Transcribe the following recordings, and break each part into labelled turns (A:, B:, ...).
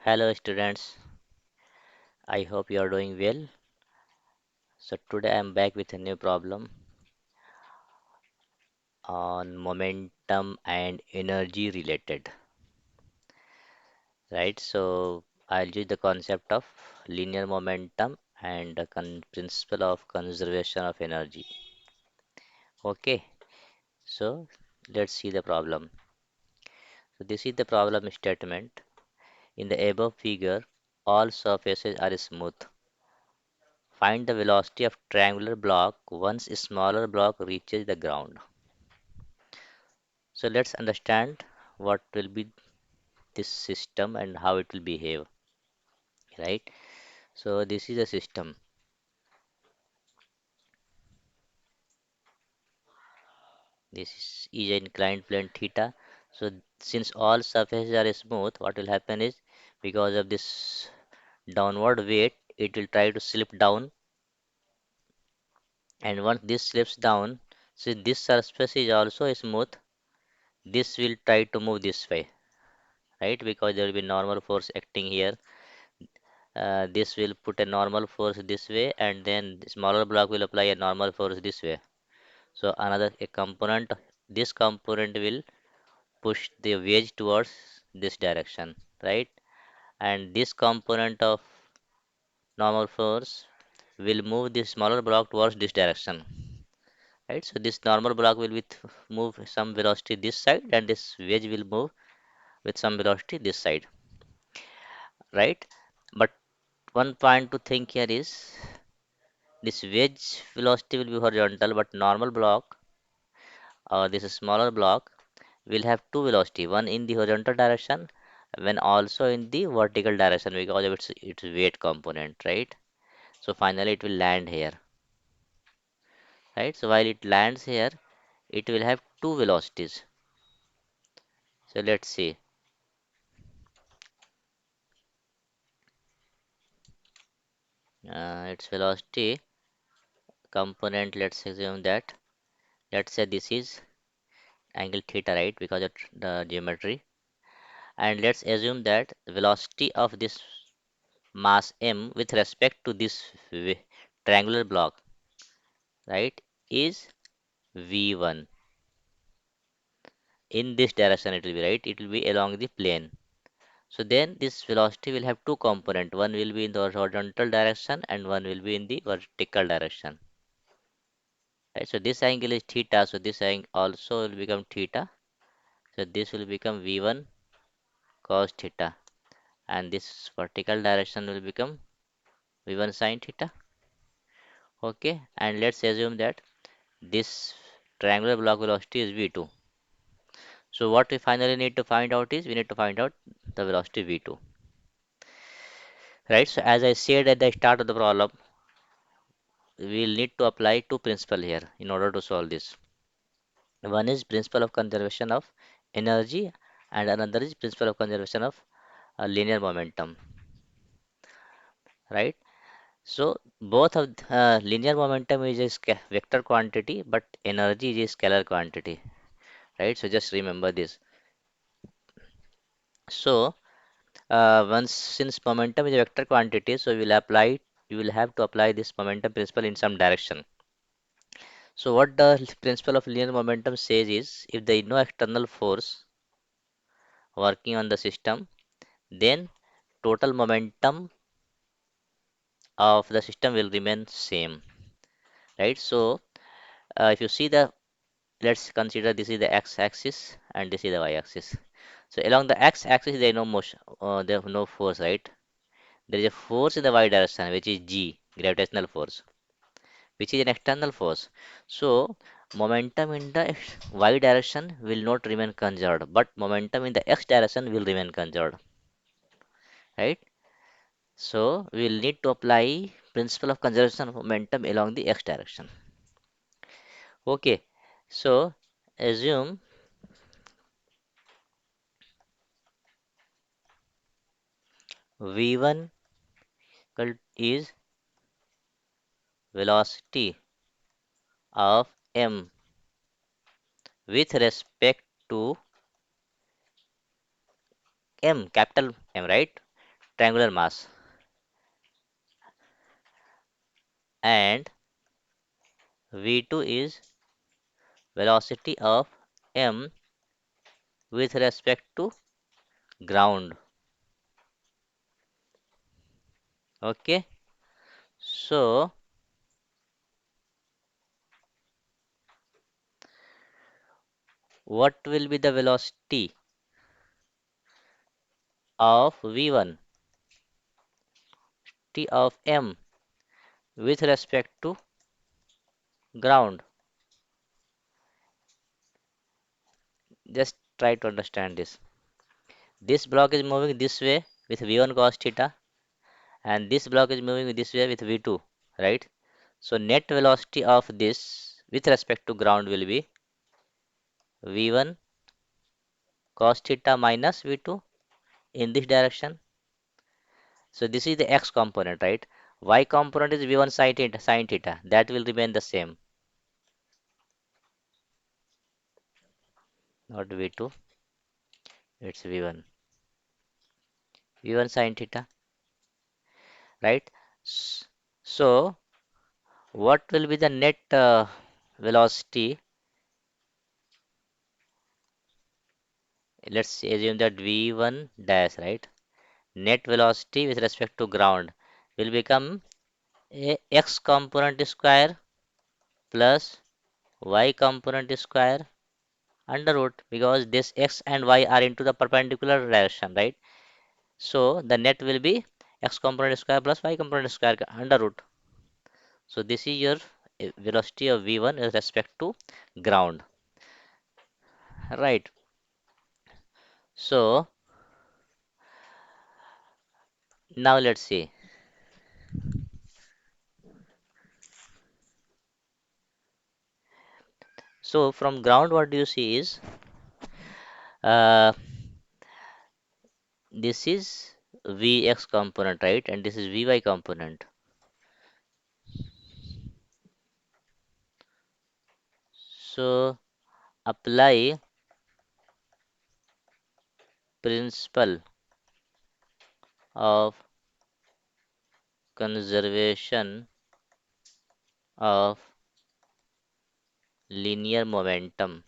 A: Hello students, I hope you are doing well. So today I am back with a new problem on momentum and energy related, right? So I'll use the concept of linear momentum and the principle of conservation of energy. Okay, so let's see the problem. So this is the problem statement. In the above figure, all surfaces are smooth. Find the velocity of triangular block once a smaller block reaches the ground. So let's understand what will be this system and how it will behave, right? So this is a system. This is an inclined plane theta. So since all surfaces are smooth, what will happen is because of this downward weight, it will try to slip down, and once this slips down, since this surface is also smooth, this will try to move this way, right? Because there will be normal force acting here. This will put a normal force this way, and then the smaller block will apply a normal force this way. So another a component, this component will push the wedge towards this direction, right? And this component of normal force will move this smaller block towards this direction, right? So this normal block will move some velocity this side, and this wedge will move with some velocity this side, right? But one point to think here is this wedge velocity will be horizontal, but normal block or this smaller block will have two velocity, one in the horizontal direction when also in the vertical direction because of its weight component, right? So finally it will land here, right? So while it lands here, it will have two velocities. So let's see. Its velocity component, let's assume that, let's say this is angle theta, right? Because of the geometry. And let's assume that the velocity of this mass m with respect to this triangular block, right, is v1. In this direction it will be, right, it will be along the plane. So then this velocity will have two component, one will be in the horizontal direction and one will be in the vertical direction, right? So this angle is theta, so this angle also will become theta. So this will become v1 cos theta, and this vertical direction will become v1 sin theta. Okay, and let's assume that this triangular block velocity is v2. So what we finally need to find out is we need to find out the velocity v2, right? So as I said at the start of the problem, we will need to apply two principles here in order to solve this. One is principle of conservation of energy, and another is principle of conservation of linear momentum, right? So both of linear momentum is a vector quantity, but energy is a scalar quantity, right? So just remember this. So once since momentum is a vector quantity, so you will have to apply this momentum principle in some direction. So what the principle of linear momentum says is if there is no external force working on the system, then total momentum of the system will remain same, right? So if you see the, let's consider this is the x-axis and this is the y-axis. So along the x-axis there is no motion, there is no force, right? There is a force in the y direction which is g, gravitational force, which is an external force. So momentum in the y direction will not remain conserved, but momentum in the x direction will remain conserved, right? So we will need to apply principle of conservation of momentum along the x direction. Okay, so assume v1 is velocity of m with respect to m, capital M, right? triangular mass, and v2 is velocity of m with respect to ground. Okay, so what will be the velocity of v1, t of m with respect to ground? Just try to understand this. This block is moving this way with v1 cos theta, and this block is moving this way with v2, right? So net velocity of this with respect to ground will be v1 cos theta minus v2 in this direction. So this is the x component, right? Y component is v1 sin theta. That will remain the same, not v2. It's v1 sin theta, right? S- So what will be the net velocity? Let's assume that v1 dash, right? Net velocity with respect to ground will become a x component square plus y component square under root, because this x and y are into the perpendicular direction, right? So the net will be x component square plus y component square under root. So this is your velocity of v1 with respect to ground, right? So now let's see. So from ground, what do you see is uh, this is vx component, right? And this is vy component. So apply principle of conservation of linear momentum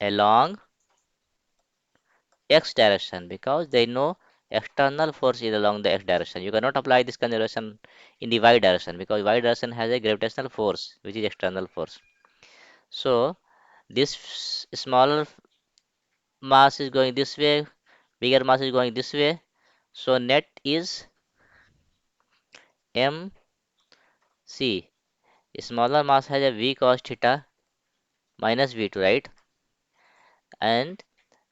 A: along x direction, because they know external force is along the x direction. You cannot apply this conservation in the y direction, because y direction has a gravitational force which is external force. So this smaller mass is going this way, bigger mass is going this way. So net is m c. Smaller mass has a v cos theta minus v2, right? And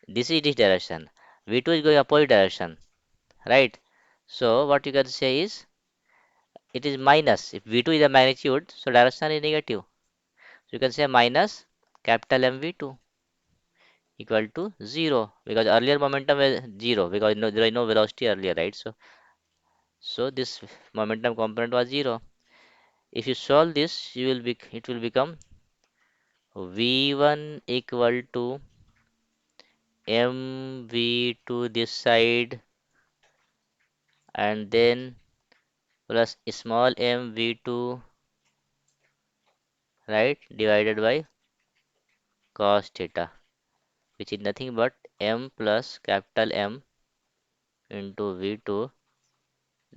A: this is this direction. V2 is going opposite direction, right? So what you can say is it is minus. If V2 is a magnitude, so direction is negative. So you can say minus capital MV2 equal to 0, because earlier momentum was 0, because no, there is no velocity earlier, right? So this momentum component was 0. If you solve this, it will become V1 equal to MV2 this side, and then plus small mv2, right, divided by cos theta, which is nothing but m plus capital M into v2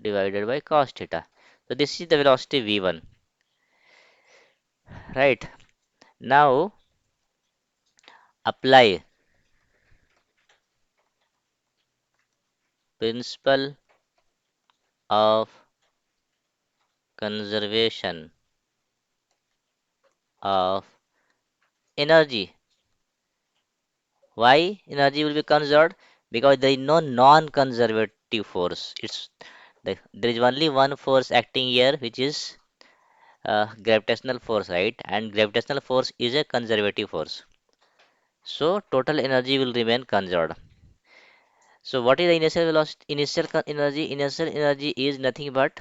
A: divided by cos theta. So this is the velocity v1, right? Now apply principle of conservation of energy. Why energy will be conserved? Because there is no non-conservative force. There is only one force acting here, which is gravitational force, right? And gravitational force is a conservative force. So total energy will remain conserved. So what is the initial velocity, energy? Initial energy is nothing but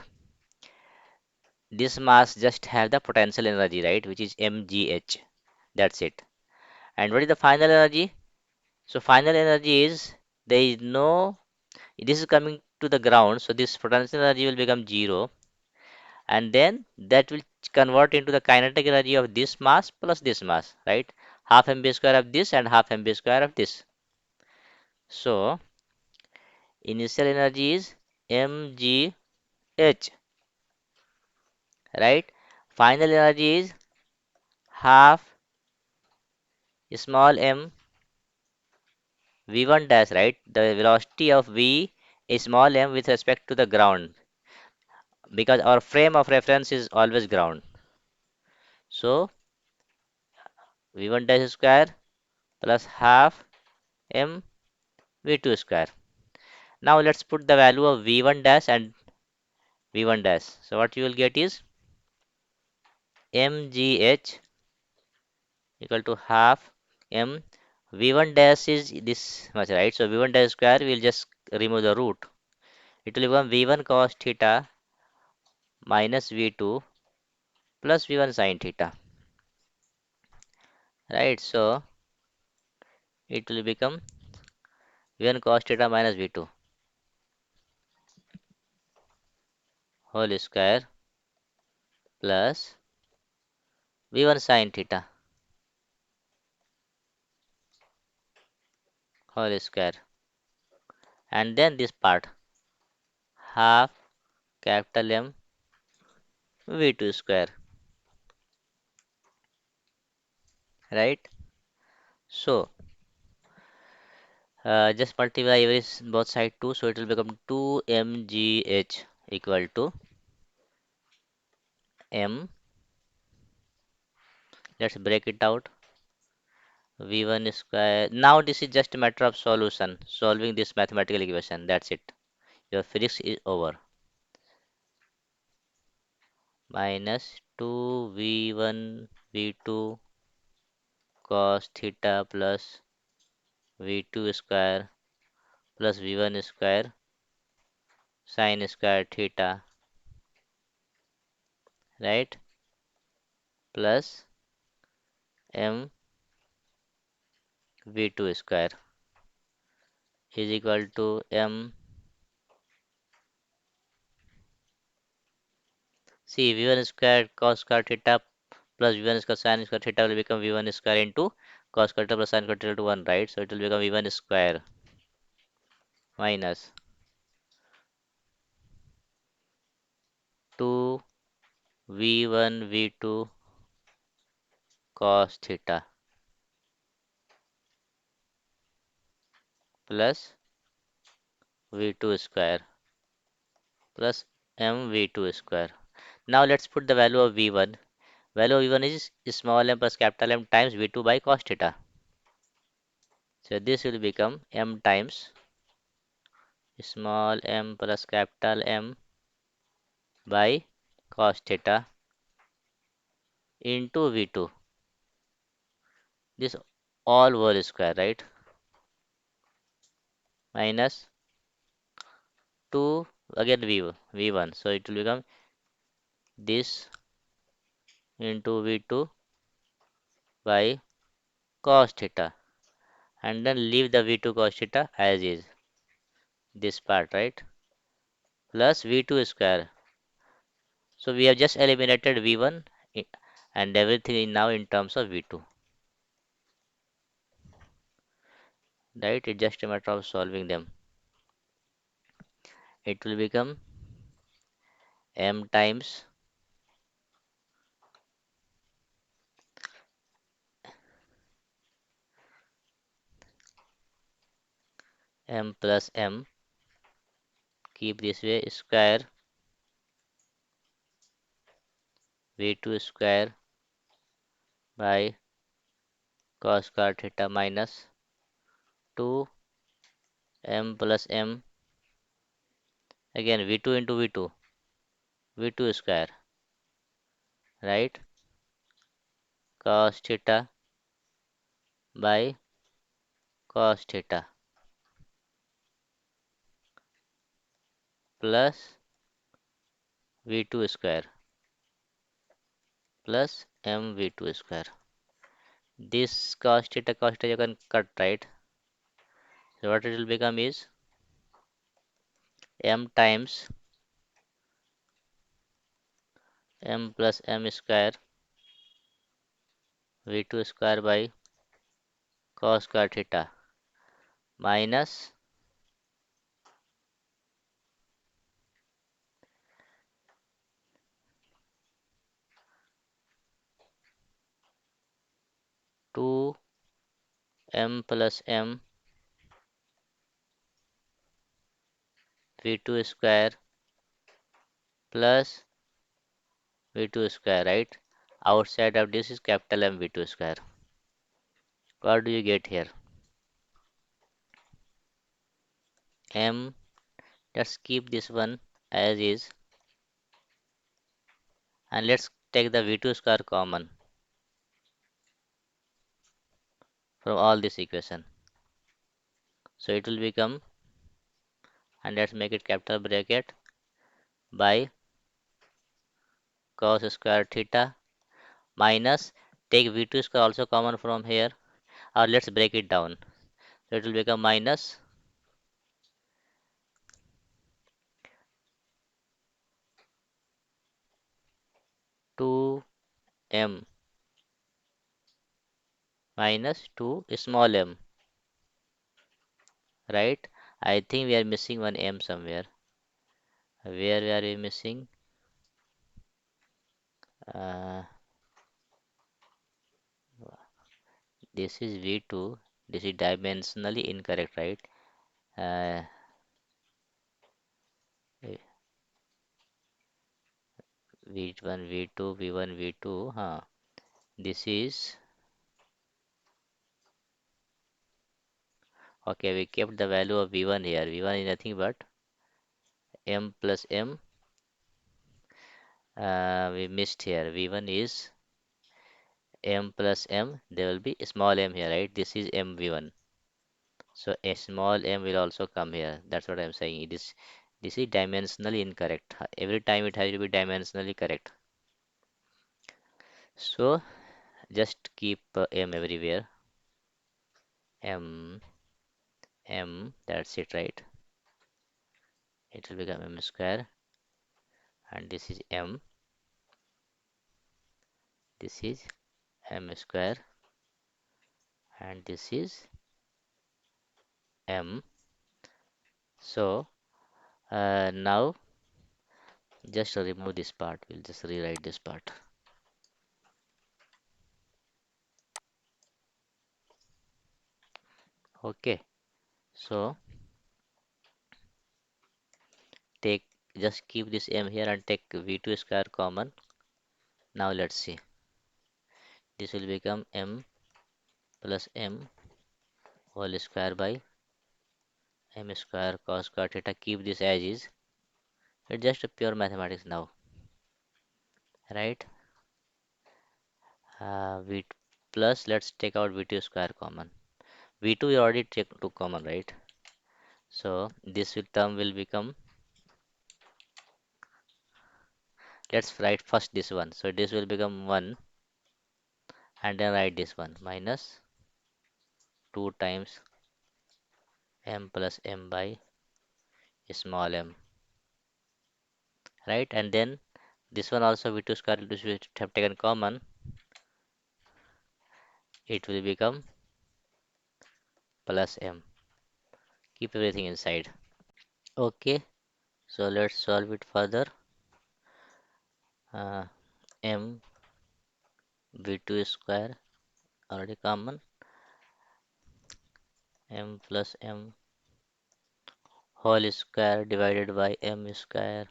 A: this mass just have the potential energy, right? Which is mgh. That's it. And what is the final energy? So final energy is there is no, this is coming to the ground, so this potential energy will become zero, and then that will convert into the kinetic energy of this mass plus this mass, right? Half mv square of this and half mv square of this. So initial energy is mgh, right? Final energy is half small m v1 dash, right? The velocity of v is small m with respect to the ground, because our frame of reference is always ground. So v1 dash square plus half m v2 square. Now let's put the value of v1 dash and v1 dash. So what you will get is mgh equal to half m v1 dash is this much, right? So v1 dash square, we'll just remove the root. It will become v1 cos theta minus v2 plus v1 sin theta, right? So it will become v1 cos theta minus v2 whole square plus v1 sin theta whole square, and then this part half capital M v2 square, right? So just multiply every both side 2, so it will become 2 mgh equal to m. Let's break it out. v1 square. Now this is just a matter of solution, solving this mathematical equation. That's it. Your physics is over. Minus 2 v1 v2 cos theta plus v2 square plus v1 square sin square theta, right? Plus m v2 square is equal to m. See, v1 square cos square theta plus v1 square sin square theta will become v1 square into cos square theta plus sin square theta to 1, right? So it will become v1 square minus 2 v1 v2 cos theta plus v2 square plus m v2 square. Now let's put the value of v1. Value of v1 is small m plus capital M times v2 by cos theta. So this will become m times small m plus capital M by cos theta into v2. This all whole square, right? Minus 2 again v1. So it will become this into v2 by cos theta, and then leave the v2 cos theta as is, this part, right? Plus v2 square. So we have just eliminated v1 and everything now in terms of v2, right? It's just a matter of solving them. It will become m times m plus m, keep this way, square v2 square by cos square theta minus 2 m plus m, again v2 into v2, v2 square, right? Cos theta by cos theta plus v2 square plus m v2 square. This cos theta you can cut, right? So what it will become is m times m plus m square v2 square by cos square theta minus 2 m plus m v2 square plus v2 square, right? Outside of this is capital M v2 square. What do you get here? M, let's keep this one as is, and let's take the v2 square common from all this equation. So it will become, and let's make it capital bracket, by cos square theta minus, take v2 square also common from here, or let's break it down. So it will become minus 2m minus 2 small m, right? I think we are missing one m somewhere. Where are we missing? Uh, this is v2. This is dimensionally incorrect, right? Uh, v1, v2, v1, v2. Huh. This is okay. We kept the value of v1 here. v1 is nothing but m plus m. We missed here. v1 is m plus m. There will be a small m here, right? This is m v1. So a small m will also come here. That's what I'm saying. This is dimensionally incorrect. Every time it has to be dimensionally correct. So just keep m everywhere. M, m. That's it, right? It will become m square, and this is m. This is m square, and this is m. So now just remove this part. We'll just rewrite this part. Okay. So take, just keep this m here and take v2 square common. Now let's see. This will become m plus m whole square by m square cos square theta. Keep this as is. It's just a pure mathematics now, right? V plus, let's take out v2 square common. V2 we already took common, right? So this term will become, let's write first this one. So this will become 1, and then write this one minus 2 times m plus m by small m, right? And then this one also v2 square, which we have taken common, it will become plus m. Keep everything inside. Okay, so let's solve it further. Uh, m v2 square already common, m plus m whole square divided by m square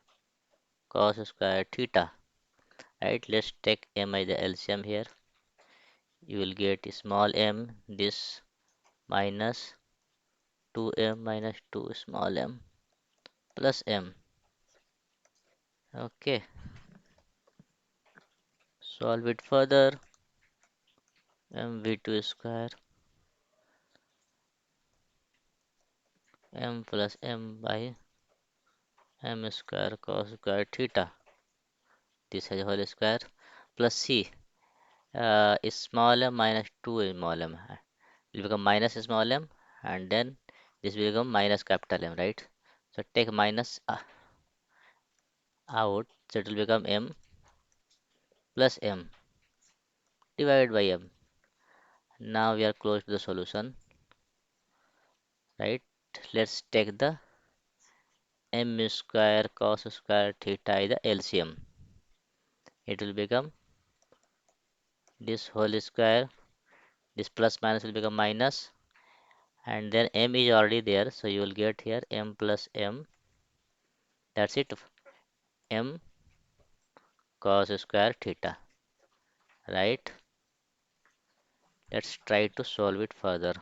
A: cos square theta, right? Let's take m as the LCM here. You will get small m, this minus 2m minus 2 small m plus m. Okay, solve it further. M v2 square m plus m by m square cos square theta. This has whole square plus c. Is small m minus 2 small m will become minus small m, and then This will become minus capital M, right? So take minus out, so it will become M plus M divided by M. Now we are close to the solution, right? Let's take the M square cos square theta is the LCM. It will become this whole square, this plus minus will become minus, and then M is already there, so you will get here M plus M. That's it, M cos square theta, right? Let's try to solve it further.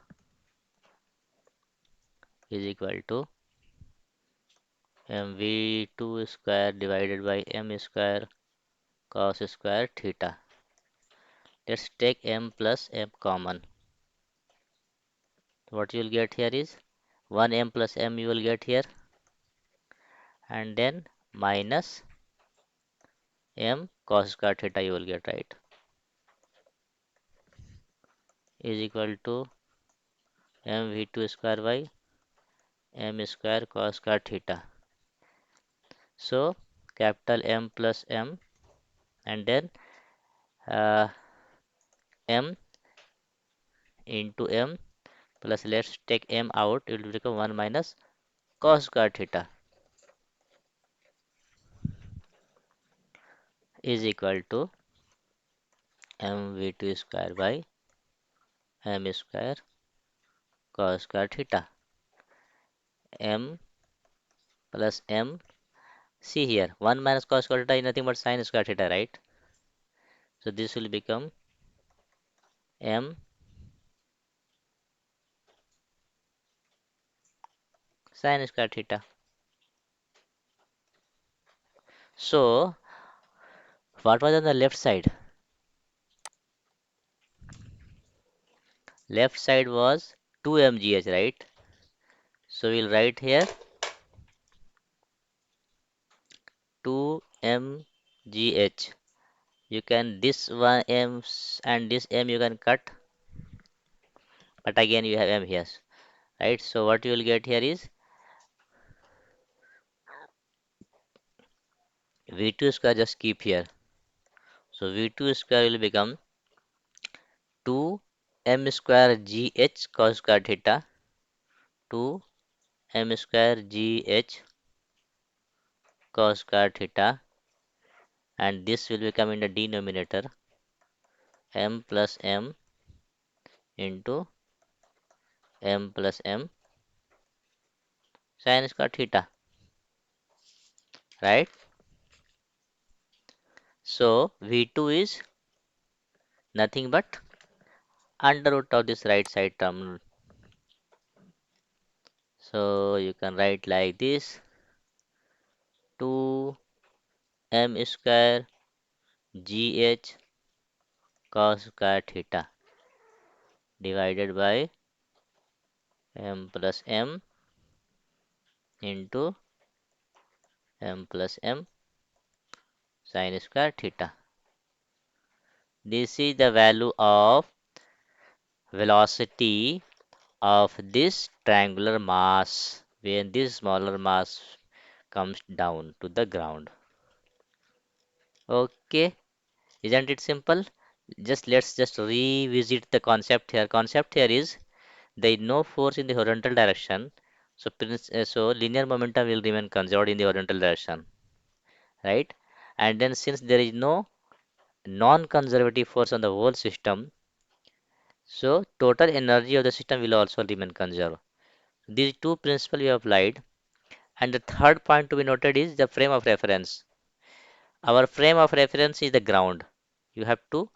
A: Is equal to mv2 square divided by m square cos square theta. Let's take m plus m common. What you will get here is 1m plus m you will get here, and then minus m cos square theta you will get, right? Is equal to mv2 square by m square cos square theta. So capital M plus m, and then uh, m into m plus, let's take m out, it will become 1 minus cos square theta is equal to mv2 square by m square cos square theta. M plus m, see here 1 minus cos square theta is nothing but sin square theta, right? So this will become m sin square theta. So what was on the left side? Left side was 2mgh, right? So we'll write here 2mgh. You can this one m and this m you can cut, but again you have m here, right? So what you will get here is v2 square, just keep here. So v2 square will become 2m square gh cos square theta, 2m square gh cos square theta, and this will become in the denominator m plus m into m plus m sin square theta, right? So v2 is nothing but under root of this right side term. So you can write like this: 2m square gh cos square theta divided by m plus m into m plus m sin square theta. This is the value of velocity of this triangular mass when this smaller mass comes down to the ground. Okay, isn't it simple? Let's just revisit the concept here. Concept here is there is no force in the horizontal direction, so so linear momentum will remain conserved in the horizontal direction, right? And then since there is no non-conservative force on the whole system, so total energy of the system will also remain conserved. These two principles we have applied. And the third point to be noted is the frame of reference. Our frame of reference is the ground. You have to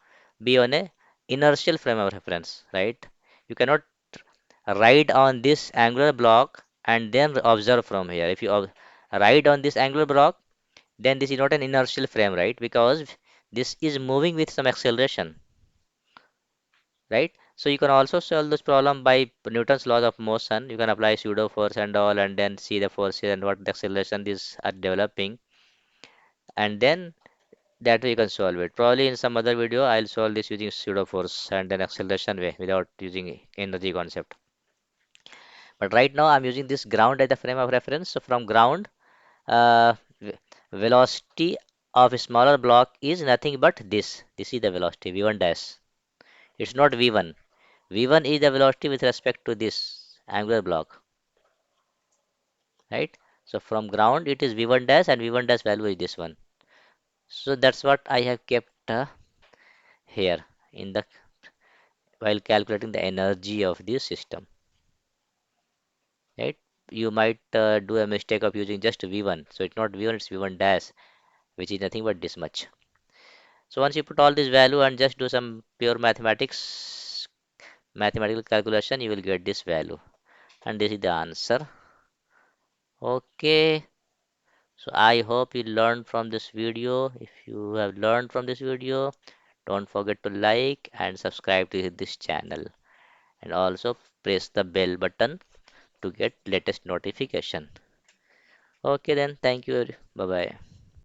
A: be on a inertial frame of reference, right? You cannot ride on this angular block and then observe from here. If you ride on this angular block, then this is not an inertial frame, right? Because this is moving with some acceleration, right? So you can also solve this problem by Newton's laws of motion. You can apply pseudo force and all, and then see the forces and what the acceleration these are developing, and then that way you can solve it. Probably in some other video, I'll solve this using pseudo force and then acceleration way without using energy concept. But right now I'm using this ground as the frame of reference. So from ground, uh, ve- velocity of a smaller block is nothing but this. This is the velocity v1 dash. It's not v1. v1 is the velocity with respect to this angular block, right? So from ground it is v1 dash and v1 dash value is this one. So that's what I have kept here in the while calculating the energy of this system, right? You might do a mistake of using just v1. So it's not v1, it's v1 dash, which is nothing but this much. So once you put all this value and just do some pure mathematical calculation, you will get this value. And this is the answer. Okay. So I hope you learned from this video. If you have learned from this video, don't forget to like and subscribe to this channel. And also press the bell button to get latest notification. Okay then, thank you. Bye bye.